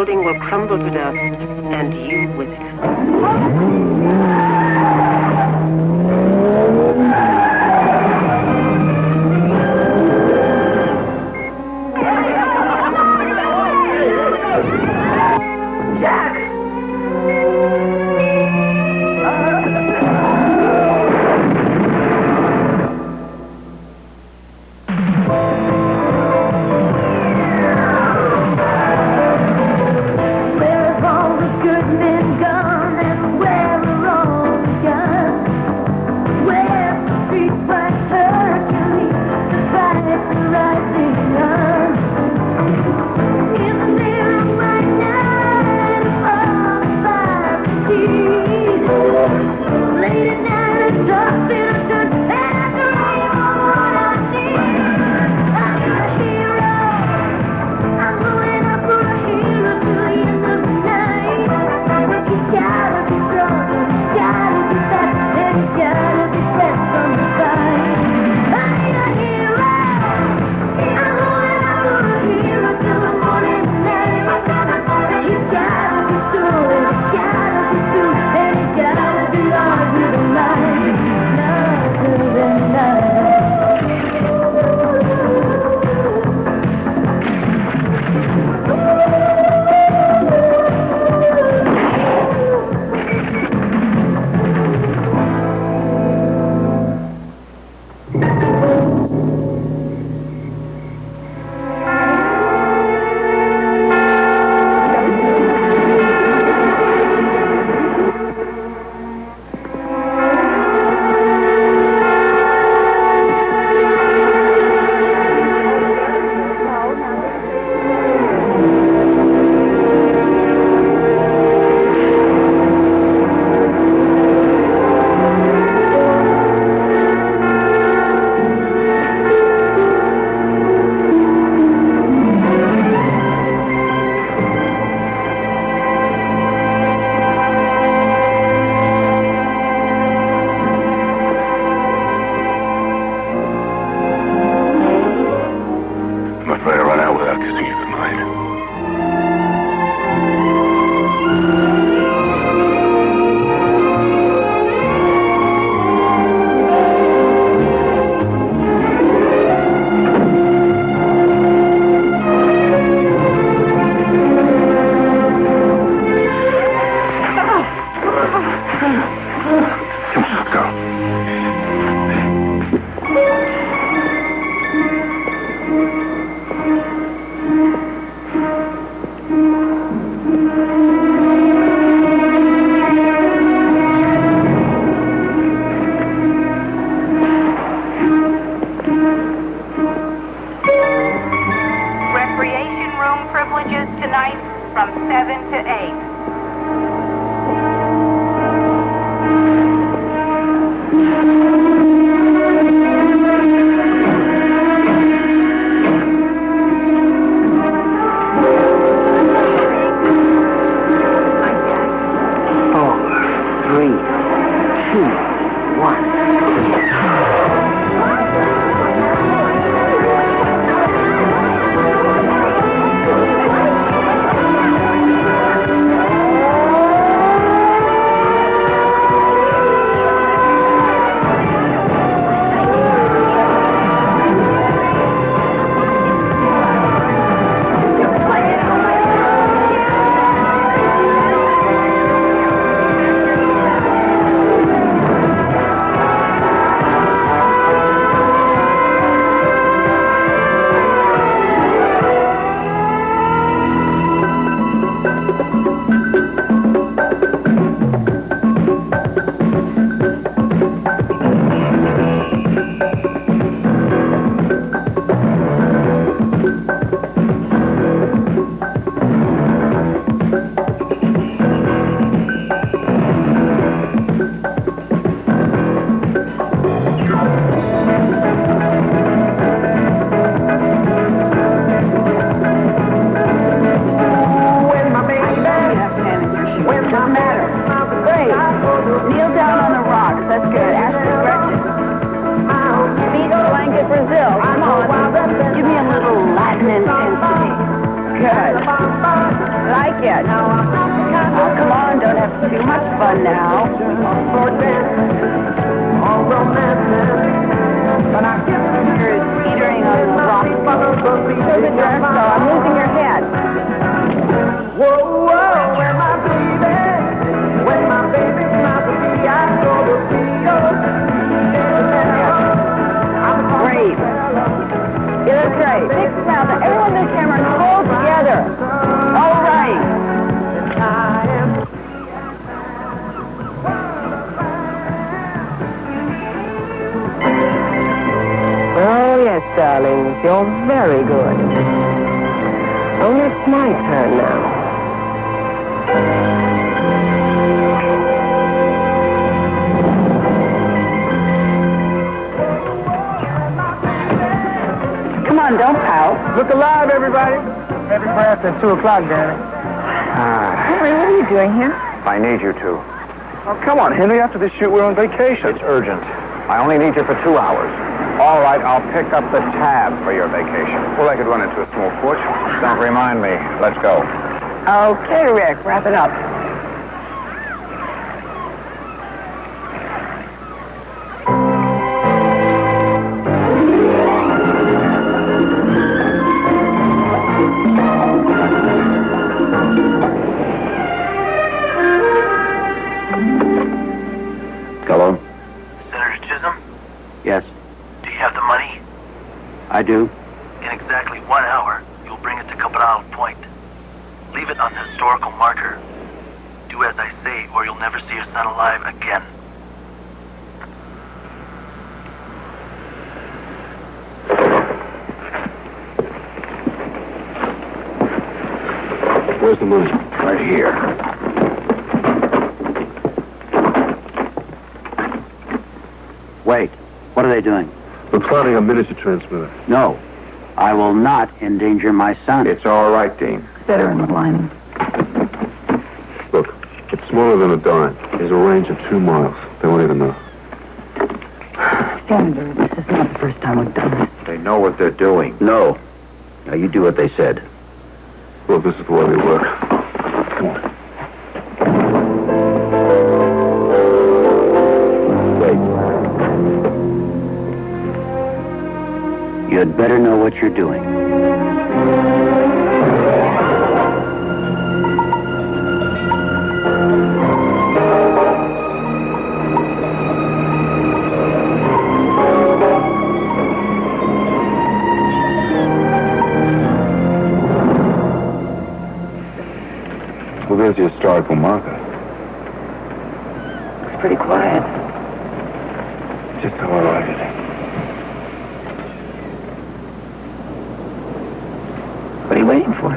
building will crumble to dust, and you with it. yet. Come on, don't have too much fun now. You're teetering on the rock. So the dress, so I'm losing your head. Whoa, whoa, when my baby's not with me, I go to Great. You look great. Mix now, but everyone in the camera hold together. All right. Oh, yes, darlings, you're very good. Only it's my turn now. Come on, don't pout. Look alive, everybody. Every breath at 2 o'clock, Danny. Henry, what are you doing here? I need you to. Oh, come on, Henry. After this shoot, we're on vacation. It's urgent. I only need you for 2 hours. All right, I'll pick up the tab for your vacation. Well, I could run into a small fortune. Don't remind me. Let's go. Okay, Rick, wrap it up. Hello? Senator Chisholm, Yes, do you have the money? I do. In exactly 1 hour, you'll bring it to Cabral Point. Leave it on the historical marker. Do as I say, or you'll never see your son alive again. Where's the money? Right here. Wait. What are they doing? We're plotting a miniature transmitter. No. I will not endanger my son. It's all right, Dean. Better in the lining. Look, it's smaller than a dime. There's a range of 2 miles. They won't even know. Senator, this is not the first time we've done this. They know what they're doing. No. Now, you do what they said. Look, this is the way they work. Come on. Wait. You'd better know what you're doing. Well, there's the historical marker. It's pretty quiet. Just how I like it. What are you waiting for?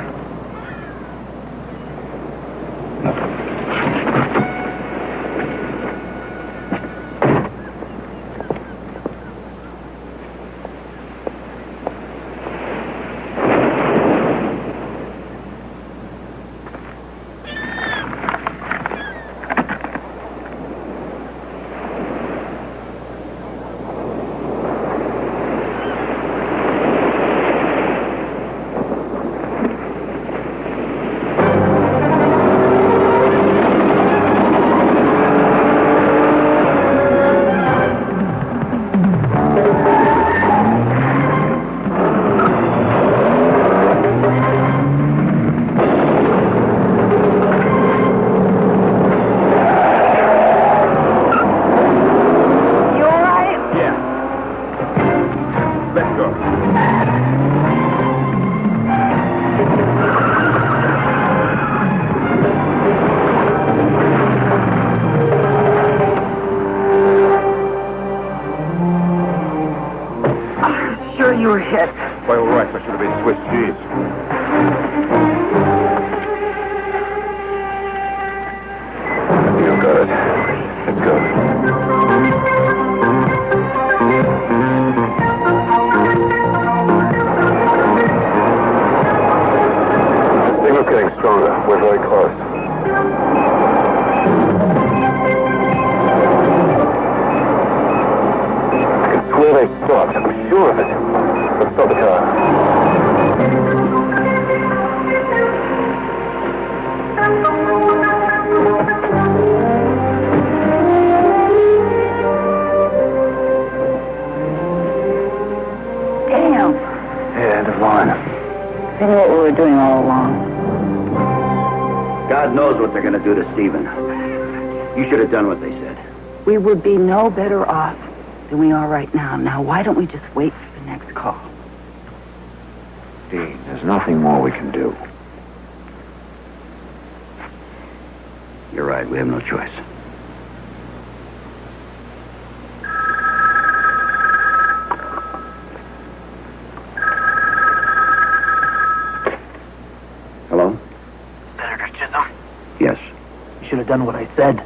You were hit. Why, all right. I should have been Swiss cheese. You got it. Let's go. Signal's getting stronger. We're very close. I can swear they stopped. I'm sure of it. Let's stop the car. Warren. They knew what we were doing all along. God knows what they're going to do to Stephen. You should have done what they said. We would be no better off than we are right now. Now, why don't we just wait for the next call? Dean, there's nothing more we can do. You're right. We have no choice. Hello? Senator Chisholm? Yes. You should have done what I said.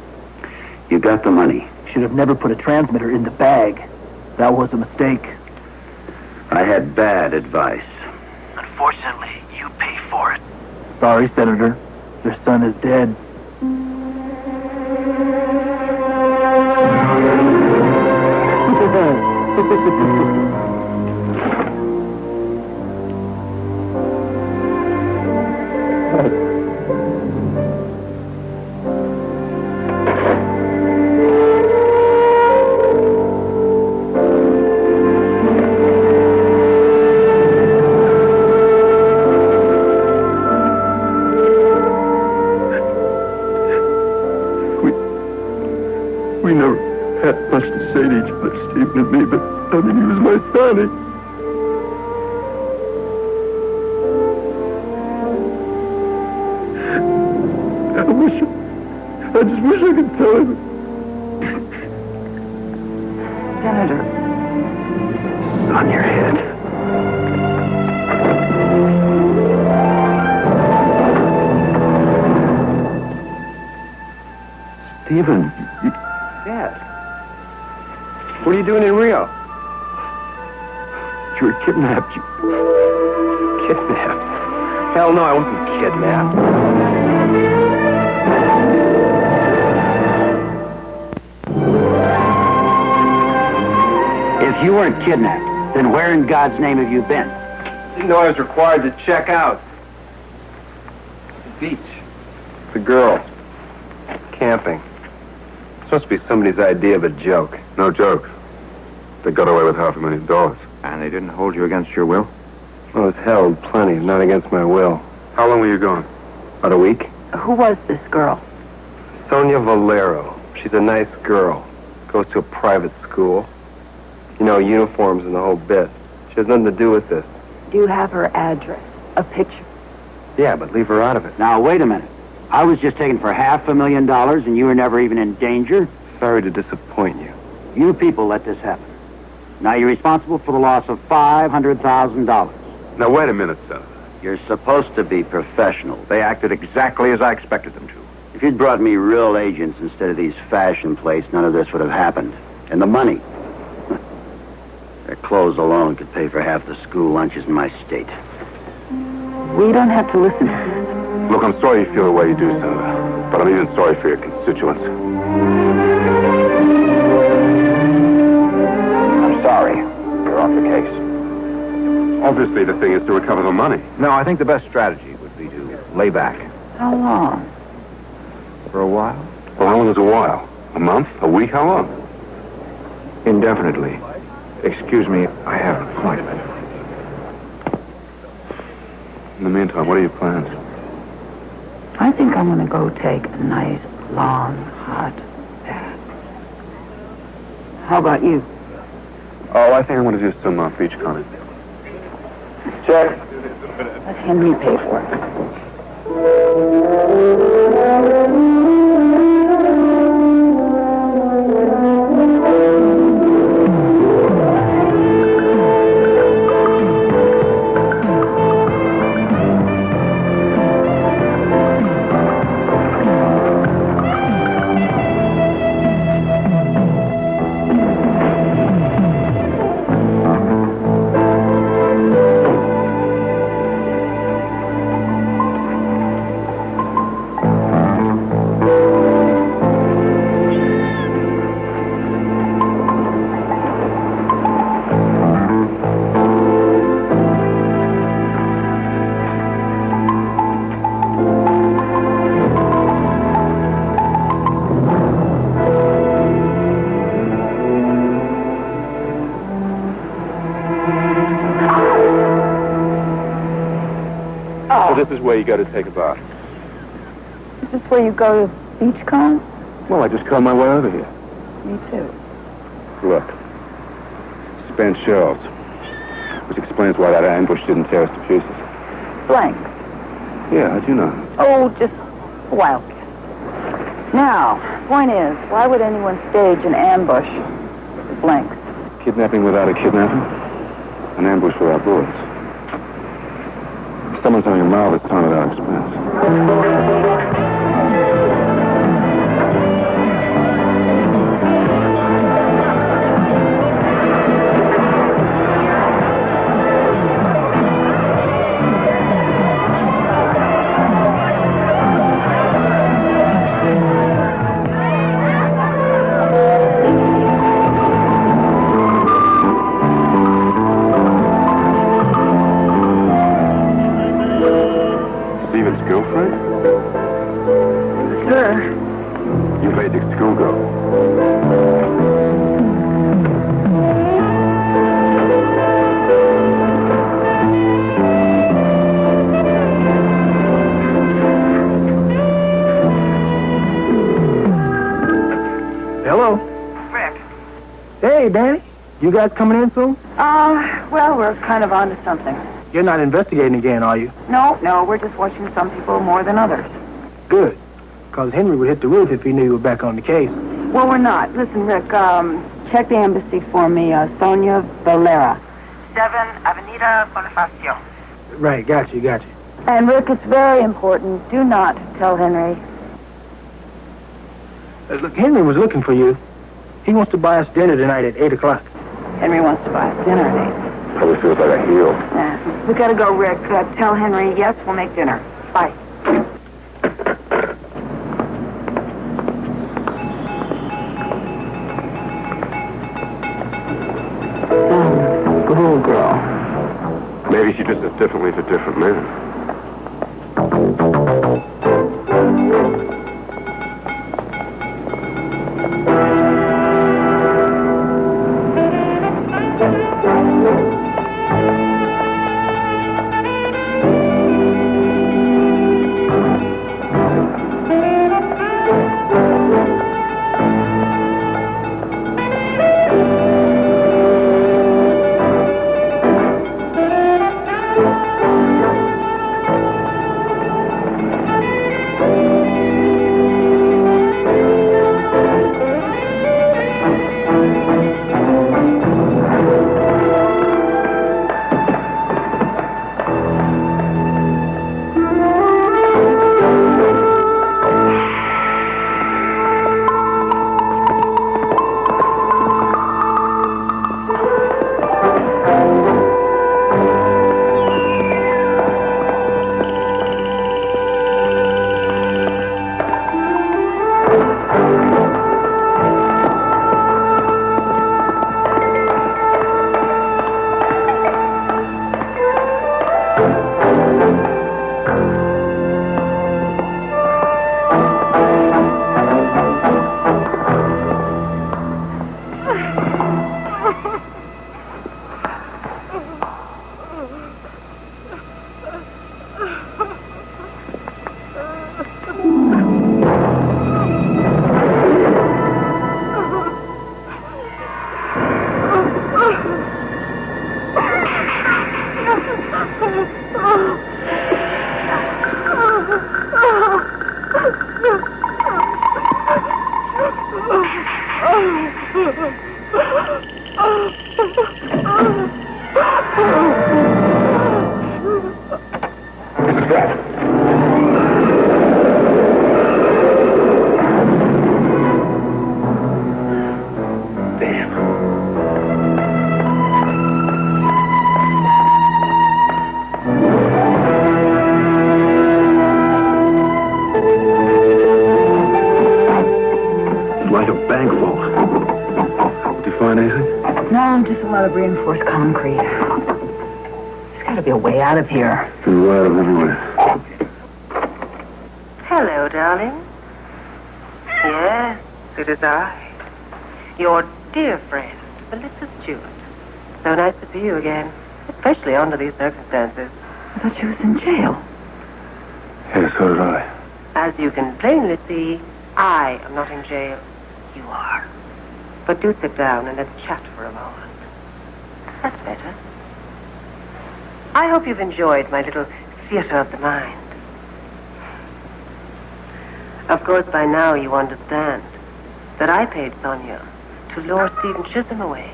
You got the money. You should have never put a transmitter in the bag. That was a mistake. I had bad advice. Unfortunately, you pay for it. Sorry, Senator. Your son is dead. We never had much to say to each other, Stephen and me, but, I mean, he was my son. I just wish I could tell him. Senator. It's on your head. Stephen, Yes. What are you doing in Rio? You were kidnapped. Kidnapped? Hell no, I wasn't kidnapped. if you weren't kidnapped, then where in God's name have you been? Didn't know I was required to check out. The beach. The girl. Camping. Supposed to be somebody's idea of a joke. No joke. They got away with $500,000. And they didn't hold you against your will? I was held plenty, not against my will. How long were you gone? About a week. Who was this girl? Sonia Valero. She's a nice girl. Goes to a private school. You know, uniforms and the whole bit. She has nothing to do with this. Do you have her address? A picture? Yeah, but leave her out of it. Now, wait a minute. I was just taken for $500,000 and you were never even in danger? Sorry to disappoint you. You people let this happen. Now you're responsible for the loss of $500,000. Now, wait a minute, Senator. You're supposed to be professional. They acted exactly as I expected them to. If you'd brought me real agents instead of these fashion plates, none of this would have happened. And the money. Their clothes alone could pay for half the school lunches in my state. We don't have to listen to this. Look, I'm sorry you feel the way you do, Senator. But I'm even sorry for your constituents. I'm sorry. You're off the case. Obviously, the thing is to recover the money. No, I think the best strategy would be to lay back. How long? For a while? Well, how long is a while? A month? A week? How long? Indefinitely. Excuse me, I have an appointment. In the meantime, what are your plans? I think I'm going to go take a nice, long, hot bath. How about you? Oh, I think I'm going to do some beach combing. Check. Let Henry pay for it. So this is where you go to take a bath. Is this where you go to beachcomb? Well, I just cut my way over here. Me too. Look. Spent shells. Which explains why that ambush didn't tear us to pieces. Blank. Yeah, how'd you know? Oh, just a wild guess. Now, point is, why would anyone stage an ambush with blanks? Kidnapping without a kidnapper? An ambush without bullets. Someone's having a marvelous time at our expense. Girlfriend? Sure. You made the schoolgirl. Hello. Rick. Hey, Danny. You guys coming in soon? Well, we're kind of onto something. You're not investigating again, are you? No, we're just watching some people more than others. Good. Because Henry would hit the roof if he knew you were back on the case. Well, we're not. Listen, Rick, check the embassy for me, Sonia Valera. 7 Avenida Bonifacio. Right, got you. And, Rick, it's very important. Do not tell Henry. Look, Henry was looking for you. He wants to buy us dinner tonight at 8 o'clock. Henry wants to buy us dinner at 8. Probably feels like a heel. We gotta go, Rick. Tell Henry, yes, we'll make dinner. Bye. Schoolgirl. Maybe she just does differently for different men. Like a bank vault. Did you find anything? No, just a lot of reinforced concrete. There's got to be a way out of here. There's a lot of everywhere. Hello, darling. Yes, it is I. Your dear friend, Melissa Stewart. So nice to see you again, especially under these circumstances. I thought she was in jail. Yes, so did I. As you can plainly see, I am not in jail. You are. But do sit down and let's chat for a moment. That's better. I hope you've enjoyed my little theater of the mind. Of course, by now you understand that I paid Sonia to lure Stephen Chisholm away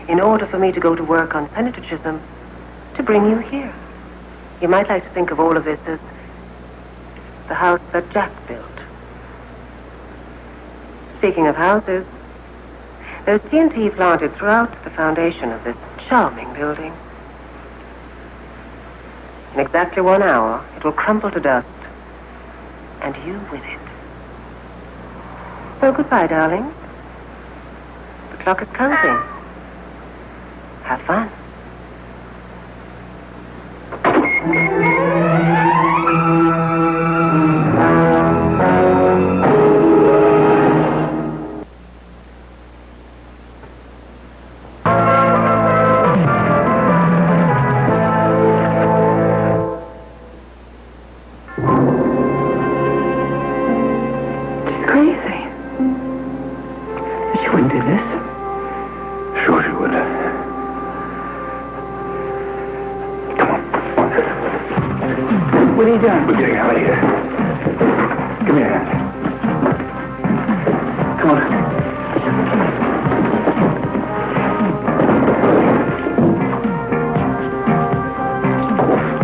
in order for me to go to work on Senator Chisholm to bring you here. You might like to think of all of this as the house that Jack built. Speaking of houses, there's TNT planted throughout the foundation of this charming building. In exactly 1 hour, it will crumble to dust, and you with it. So goodbye, darling. The clock is counting. Have fun. She's crazy. She wouldn't do this. Sure she would. Come on. What are you doing? We're getting out of here. Give me a hand. Come on.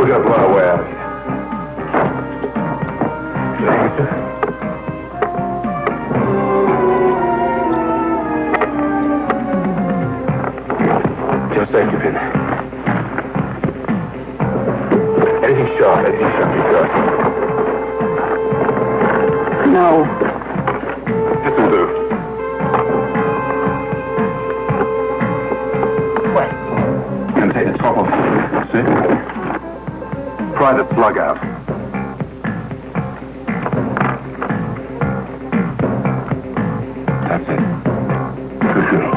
We gotta blow our way out of here. Thank you. Just safety pin. Anything sharp, you got. No. This'll do. What? Gonna take the top off. See? Pry the plug out. That's it. Good girl.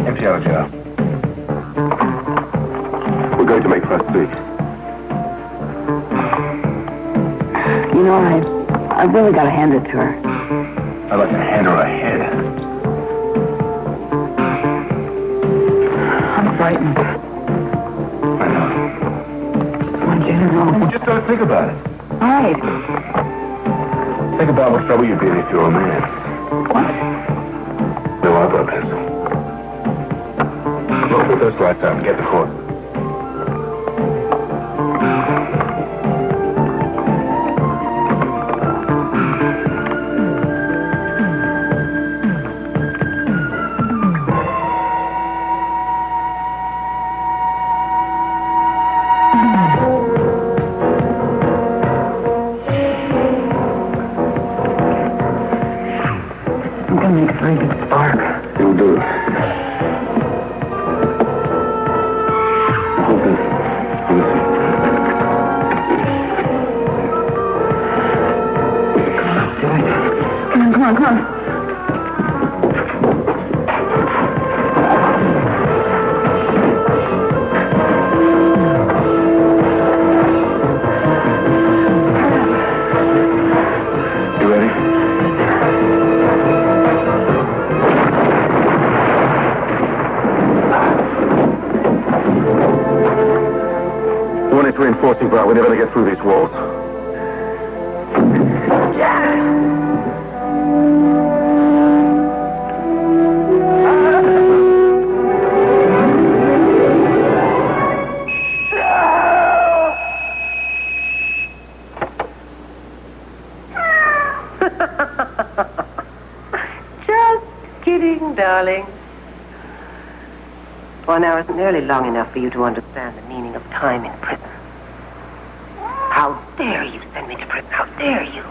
Empty out, Joe. We're going to make first speak. You know, I've really got to hand it to her. I'd like to hand her a head. I'm frightened. I know. I want you to know. Well, just don't think about it. All right. Think about what trouble you'd be in if you were a man. What? No, I've got a pencil. Look, put those lights out and get the cord. I'm going to make a very big spark. You'll do it. Hold this. Do it. Come on. You ready? 1 reinforcing, but we're never going to get through these walls. Just kidding, darling. 1 hour isn't nearly long enough for you to understand the meaning of time in prison. How dare you send me to prison? How dare you?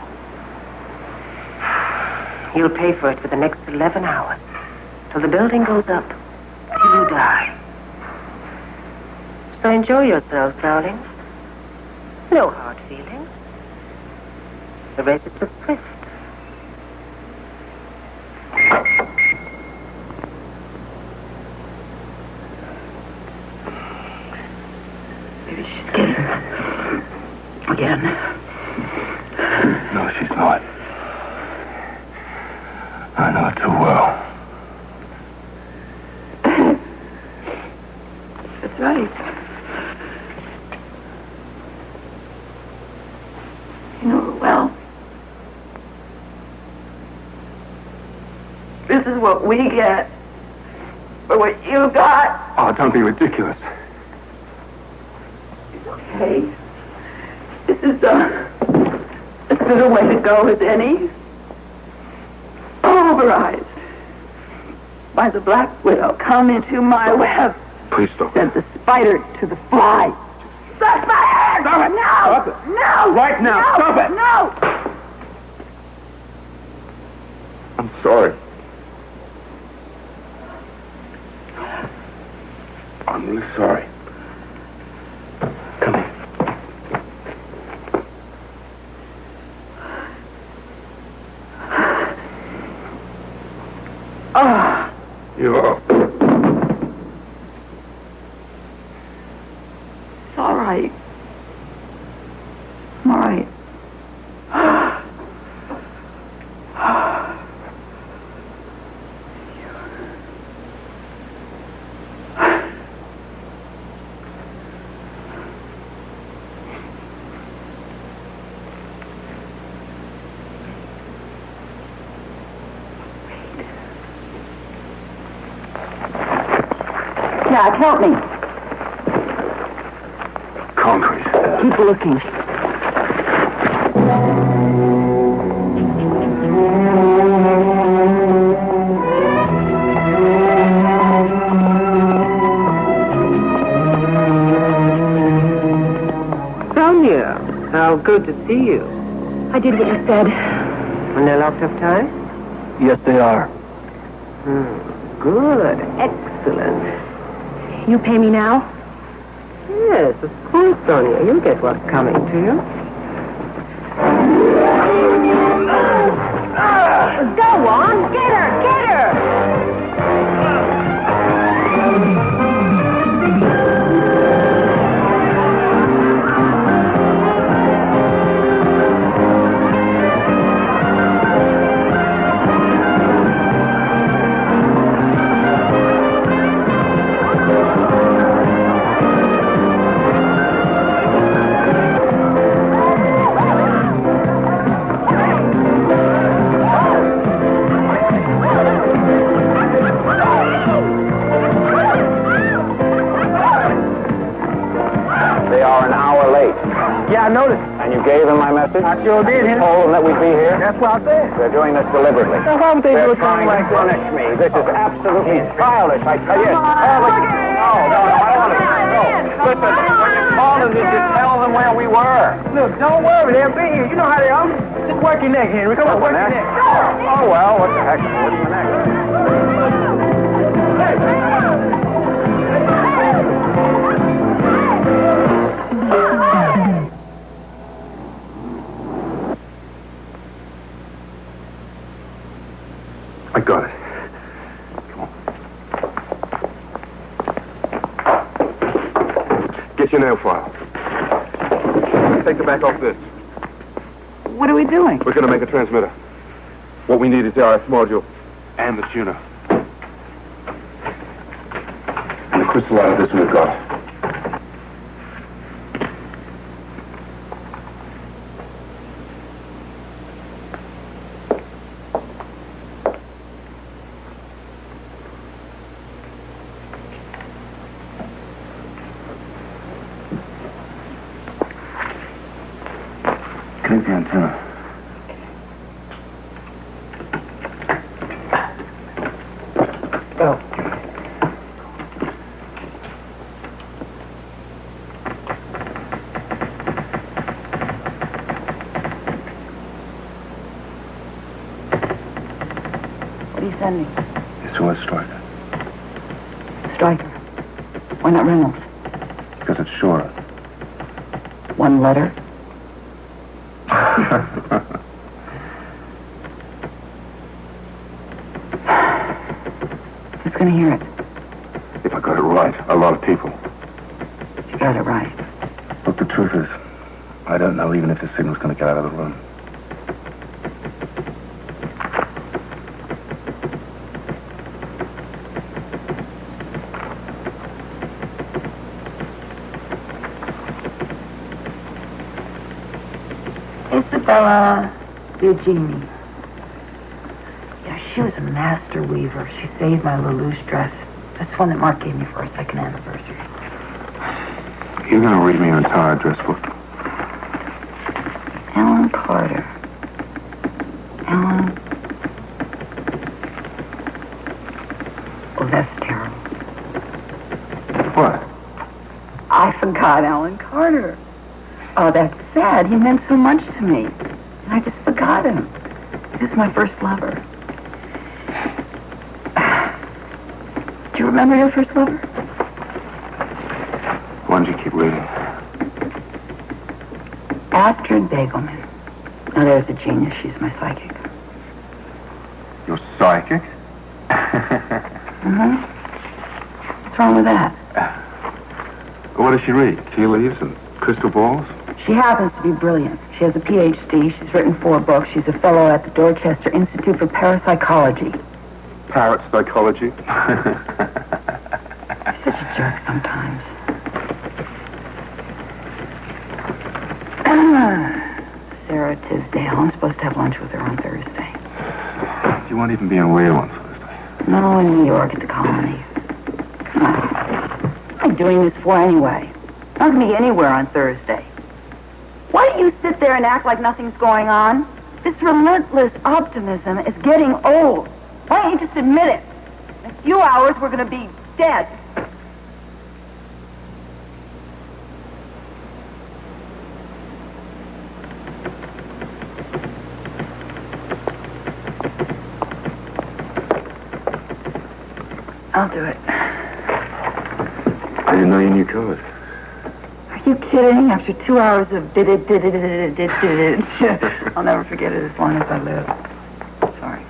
You'll pay for it for the next 11 hours, till the building goes up, till you die. So enjoy yourselves, darling. No hard feelings. The rest is just swift. again. No, she's not. I know it too well. That's right. You know her well. This is what we get for what you got. Oh, don't be ridiculous. It's okay. This is as good a way to go as any. Pulverized by the Black Widow. Come into my web. Please stop. Said the spider to the fly. Stop my hand! Stop it! No! Stop it! No! Right now! No! Stop it! No! I'm sorry. I'm really sorry. Come here. You're... It's all right. I'm all right. Jack, help me. Concrete. Keep looking. Sonia, how good to see you. I did what you said. And they're locked up tight? Yes, they are. Good. Excellent. You pay me now? Yes, of course, Sonia. You'll get what's coming to you. Go on, get her, get her! Yeah, I noticed. And you gave them my message? I sure did, You Henry. told them that we'd be here? That's what I said. They're doing this deliberately. Now, why would they do They're a thing trying like to that? punish me. This is absolutely childish, I tell you. No, I don't want to. No. Listen, when you call them, did you tell them where we were? Look, don't worry. They'll be here. You know how they are. Just work your neck, Henry. Come on, work your neck. Oh, well, what the heck? What's the next? I got it. Come on. Get your nail file. Take the back off this. What are we doing? We're going to make a transmitter. What we need is the RF module and the tuner. And the crystal out of this we've got. Take the antenna. Oh. What are you sending? SOS Striker. Stryker. Why not Reynolds? Because it's shorter. One letter? Who's gonna hear it? If I got it right, a lot of people. You got it right. Look, the truth is, I I don't know even if the signal's going to get out of the room. Isabella Eugenie. Yeah, she was a master weaver. She saved my Lelouch dress. That's one that Mark gave me for our second anniversary. You're going to read me your entire address book. Ellen Carter. Ellen. Oh, that's terrible. What? I forgot Alan Carter. Oh, that's sad. He meant so much to me. And I just forgot him. He was my first lover. Do you remember your first lover? Why don't you keep reading? Astrid Begelman. Now, there's a genius. She's my psychic. You're psychic? Mm-hmm. What's wrong with that? What does she read? Tea leaves and crystal balls? She happens to be brilliant. She has a PhD. She's written 4 books. She's a fellow at the Dorchester Institute for Parapsychology. Parrot psychology? She's such a jerk sometimes. Sarah Tisdale. I'm supposed to have lunch with her on Thursday. You won't even be in Rio on Thursday. No, in New York at the colonies. Come on. What am I doing this for anyway? I'm not going to be anywhere on Thursday. Why don't you sit there and act like nothing's going on? This relentless optimism is getting old. Why don't you just admit it? In a few hours, we're going to be dead. I'll do it. I didn't know you knew code. Are you kidding? After 2 hours of did it, I'll never forget it as long as I live. Sorry.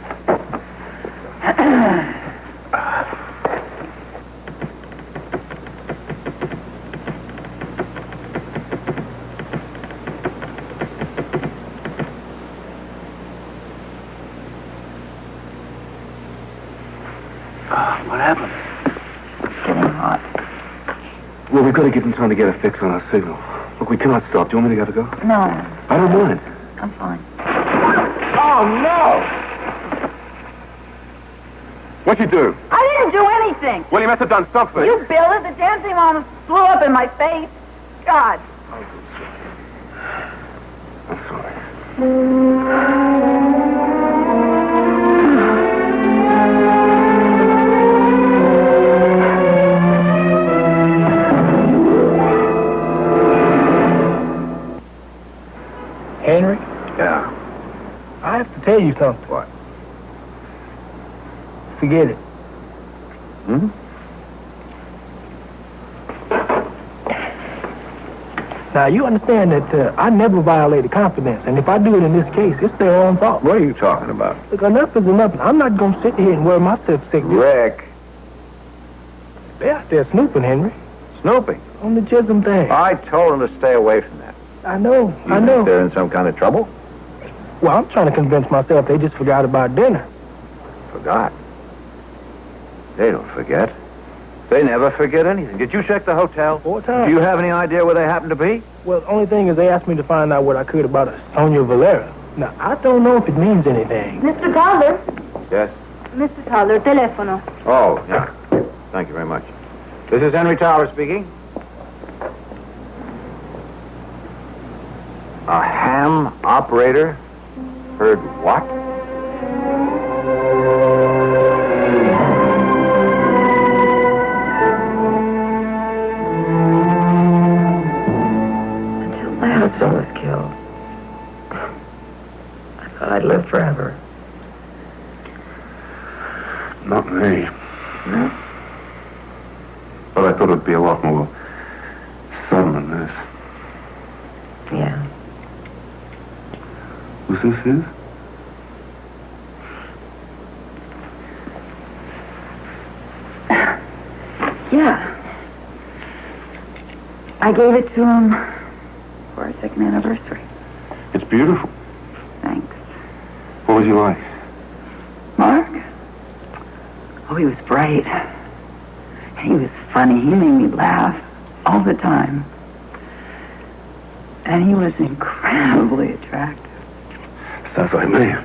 What happened? It's getting hot. Well, we've got to give them time to get a fix on our signal. Look, we cannot stop. Do you want me to go? No, I don't mind. I'm fine. Oh, no! What'd you do? I didn't do anything. Well, you must have done something. You built it. The dancing almost blew up in my face. God. I'm sorry. Henry, Yeah. I have to tell you something. What? Forget it. Hmm? Now, you understand that I never violated confidence, and if I do it in this case, it's their own fault. What are you talking about? Look, enough is enough. I'm not going to sit here and worry myself sick. Rick. They're out there snooping, Henry, Snooping. on the Chisholm thing. I told him to stay away from that. I know. You think they're in some kind of trouble? Well, I'm trying to convince myself they just forgot about dinner. Forgot. They don't forget. They never forget anything. Did you check the hotel? 4 times. Do you have any idea where they happen to be? Well, the only thing is they asked me to find out what I could about a Sonia Valera. Now, I don't know if it means anything. Mr. Toller? Yes. Mr. Toller, telefono. Oh, yeah. Thank you very much. This is Henry Tower speaking. A ham operator heard what? Until my husband was killed, I thought I'd live forever. Not me. No? But I thought it'd be a lot more sudden than this. Yeah. Was this his? Yeah. I gave it to him for our second anniversary. It's beautiful. Thanks. What was he like? Mark? Oh, he was bright. He was funny. He made me laugh all the time. And he was incredibly attractive. Sounds like me.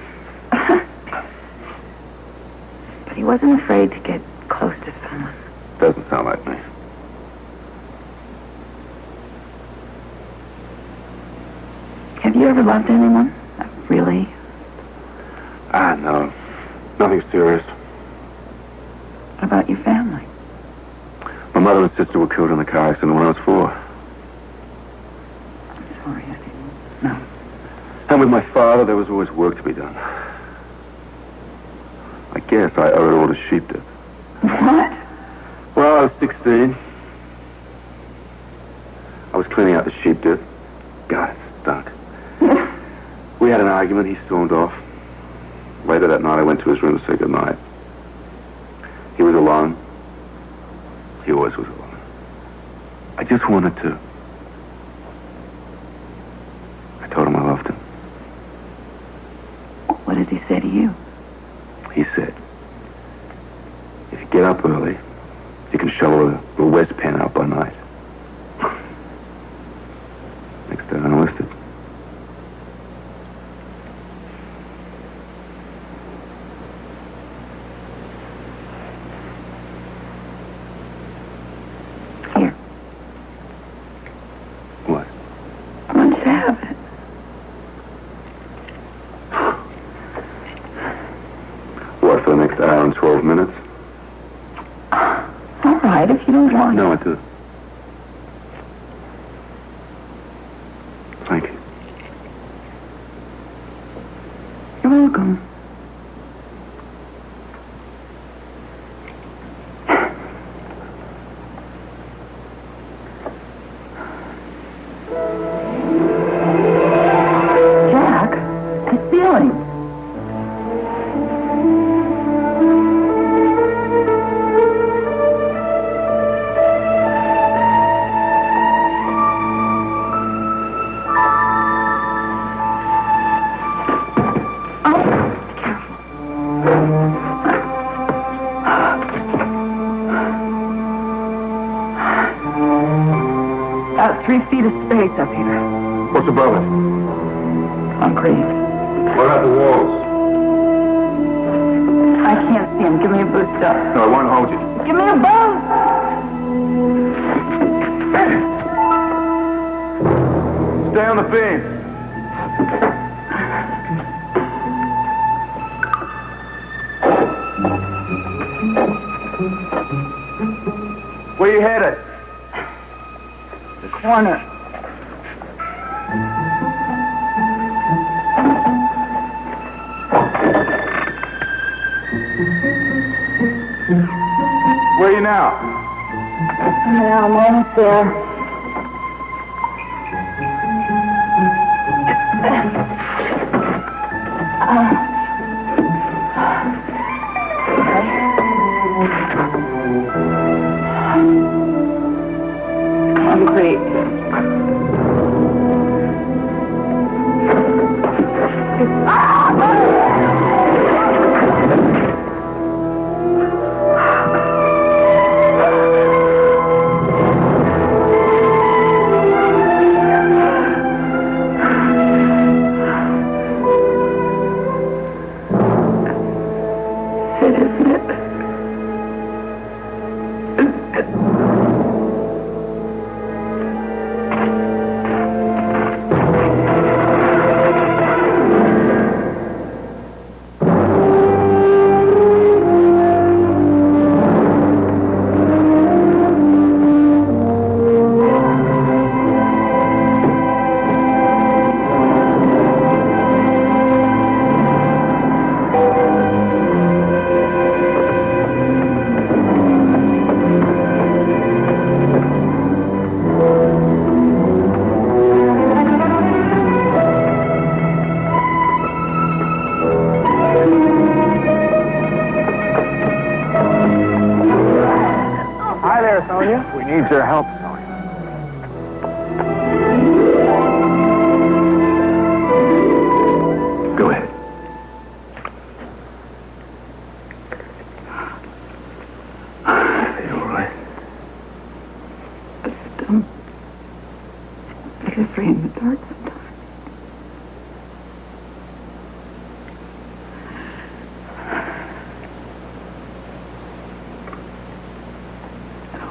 But he wasn't afraid to get close to someone. Doesn't sound like me. Have you ever loved anyone? Really? No. Nothing serious. What about your family? My mother and sister were killed in the car accident when I was 4. I'm sorry, I didn't know. And with my father, there was always work to be done. I guess I owed it all to sheep dip. What? Well, I was 16. I was cleaning out the sheep dip. God, it stunk. We had an argument. He stormed off. Later that night, I went to his room to say goodnight. He was alone. He always was alone. I just wanted to. I told him I loved him. What did he say to you? He said, if you get up early, you can shovel the West Pen out by night. Next day I enlisted. Here. What? Why don't you have it? What, for the next hour and 12 minutes? All right, if you don't want it. No, I do. Thank you. You're welcome. Jack, the ceiling. About 3 feet of space up here. What's above it? Concrete. What about the walls? I can't see him. Give me a boost up. No, I won't hold you. Give me a boost! Stay on the beam. Where you headed? The corner. Where are you now? Yeah, I'm almost there. Concrete. Hi there, Sonia. We need your help, Sonia.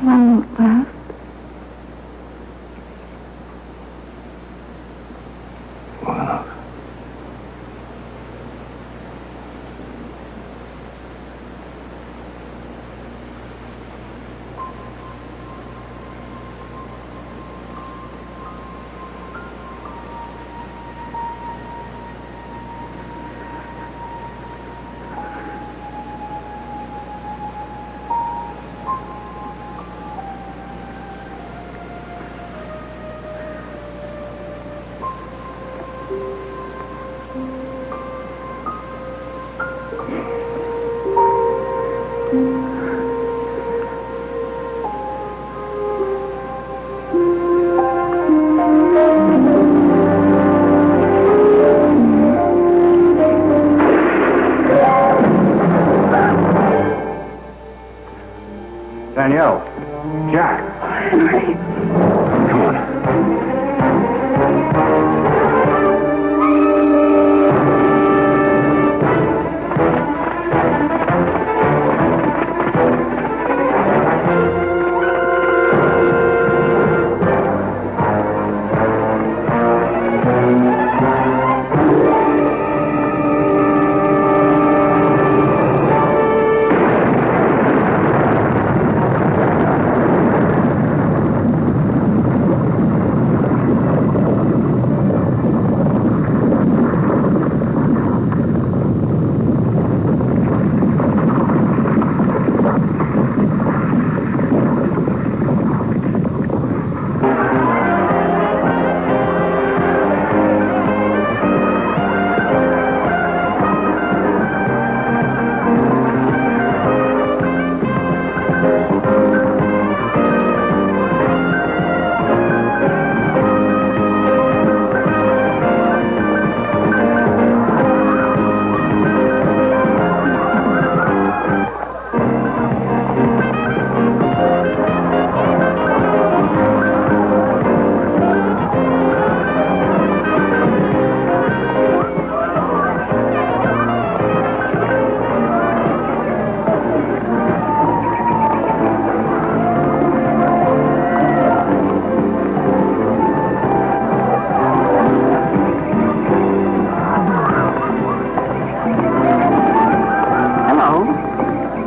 long will it last? Long enough. Danielle. Jack. Henry. Come on.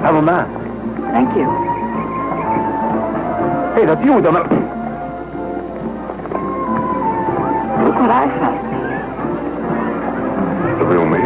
Have a mask. Thank you. Hey, that's you with the... Look what I found. The real me.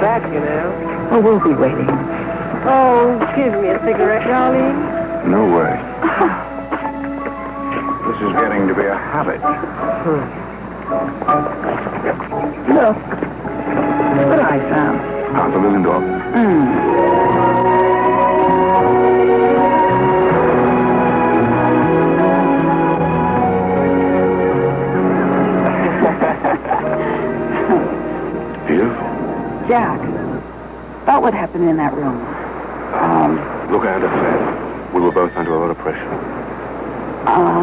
back, you know. Oh, we'll be waiting. Oh, give me a cigarette, darling. No way. This is getting to be a habit. Look. What I found. $500,000. Beautiful. Jack, about what happened in that room. Look, I understand. We were both under a lot of pressure.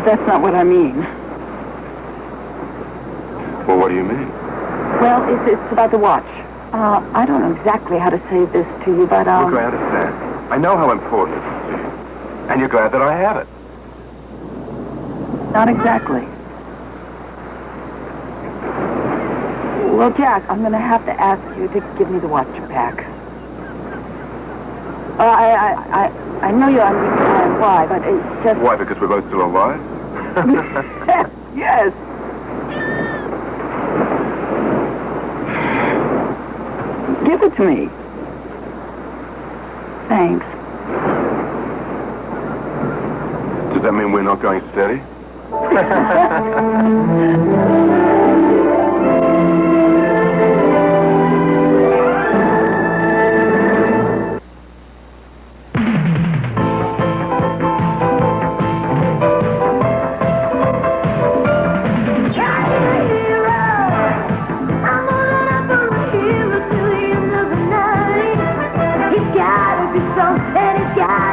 That's not what I mean. Well, what do you mean? Well, it's about the watch. I don't know exactly how to say this to you, but, Look, I understand. I know how important it is to you. And you're glad that I have it. not exactly. Well, Jack, I'm going to have to ask you to give me the watch back. I know you understand why, but it's just... Why, because we're both still alive? Yes. Give it to me. Thanks. Does that mean we're not going steady?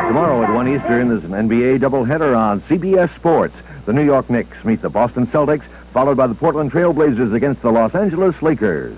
Tomorrow at 1 Eastern, there's an NBA doubleheader on CBS Sports. The New York Knicks meet the Boston Celtics, followed by the Portland Trail Blazers against the Los Angeles Lakers.